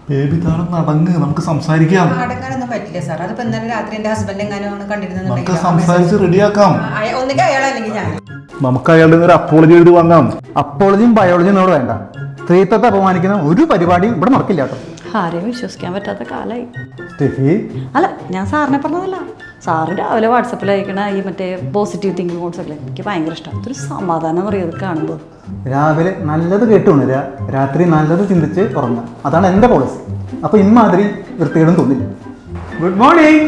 Baby താളം നടങ്ങ്, നമുക്ക് സംസാരിക്കാം. അടങ്ങാനൊന്നും പറ്റില്ല സാർ. അതിപ്പോ ഇന്നലെ രാത്രി എന്റെ ഹസ്ബൻഡ് എങ്ങാനും നമുക്ക് സംസാരിച്ച് റെഡിയാക്കാം. ഒന്നുകിൽ അയാളല്ലെങ്കിൽ ഞാൻ. നമുക്ക് അയാളുടെ ഒരു അപ്പോളജി എഴുതി വാങ്ങാം. അപ്പോളജിയും ബയോളജിയും എന്നോട് വേണ്ട. സ്ത്രീത്വത്തെ അപമാനിക്കുന്ന ഒരു പരിപാടിയും ഇവിടെ നടക്കില്ല കേട്ടോ. ആരെയും വിശ്വസിക്കാൻ പറ്റാത്ത കാലായി. സ്റ്റെഫി, അല്ല, ഞാൻ സാറിനെ പറഞ്ഞതല്ല. സാറ് രാവിലെ വാട്സപ്പിൽ അയക്കണ ഈ മറ്റേ പോസിറ്റീവ് തിങ്കിങ് കോൺസെപ്റ്റ് എനിക്ക് ഭയങ്കര ഇഷ്ടമാണ്. അതൊരു സമാധാനം പറയുന്നത് കാണുമ്പോൾ. രാവിലെ നല്ലത് കേട്ട് ഉണരുക, രാത്രി നല്ലത് ചിന്തിച്ച് ഉറങ്ങുക. അതാണ് എൻ്റെ പോളിസി. അപ്പോൾ ഇമാതിരി വൃത്തികേടും തോന്നില്ല. Good morning.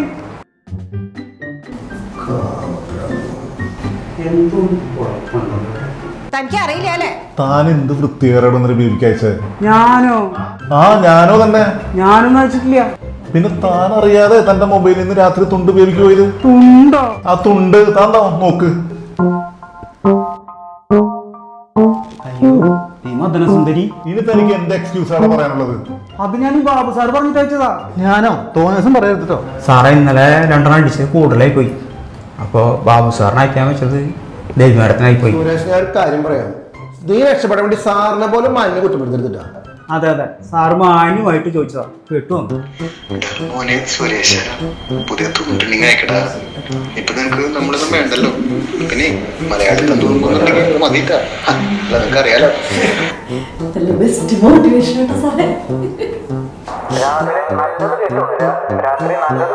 തനിക്ക് അറിയില്ല അല്ലേ? താൻ എന്ത് വൃത്തികേടാണെന്നൊരു ബേബിക്ക് അയച്ചേ? ഞാനോ? ഞാനോ തന്നെ. ഞാനൊന്നും അയച്ചിട്ടില്ല. പിന്നെ താൻ അറിയാതെ തന്റെ മൊബൈലിൽ നിന്ന് രാത്രി തുണ്ട് ബേബിക്ക് പോയത്? തുണ്ടോ? ആ തുണ്ട് താൻ നോക്ക്. സുന്ദരി, ഇനി തനിക്ക് എന്ത് എക്സ്ക്യൂസ് ആണ് പറയാനുള്ളത്? അത് ഞാൻ ബാബു സാർ പറഞ്ഞിട്ട് അയച്ചതാ. ഞാനോ? തോന്നിയ പറയരുതോ സാറേ. ഇന്നലെ രണ്ടെണ്ണം അടിച്ച് കൂടുതലായി പോയി. അപ്പോൾ ബാബു സാറിന് അയക്കാൻ വെച്ചത് ദേവി മാഡത്തിനായി പോയി. സുരേഷ്, ഞാൻ ഒരു കാര്യം പറയാം. നീ രക്ഷപ്പെടാൻ വേണ്ടി സാറിനെ പോലും മാന്യം കുറ്റപ്പെടുത്തരുതിട്ടാ. അതെ അതെ, സാറ് മാന്യമായിട്ട് ചോദിച്ചതാ. കേട്ടോ മോനെ സുരേഷ്, പുതിയ തുണ്ടുണ്ടെങ്കിൽ അയക്കടാ. ഇപ്പൊ നിനക്ക് നമ്മളൊന്നും വേണ്ടല്ലോ. പിന്നെ മലയാളത്തിൽ തുണ്ടുണ്ടെങ്കിൽ മതിട്ടാ. അതൊക്കെ അറിയാലോ. ബെസ്റ്റ് മോട്ടിവേഷൻ കേട്ടോ സാറേ. രാവിലെ നല്ലത് കേട്ടോ, രാത്രി നല്ലത്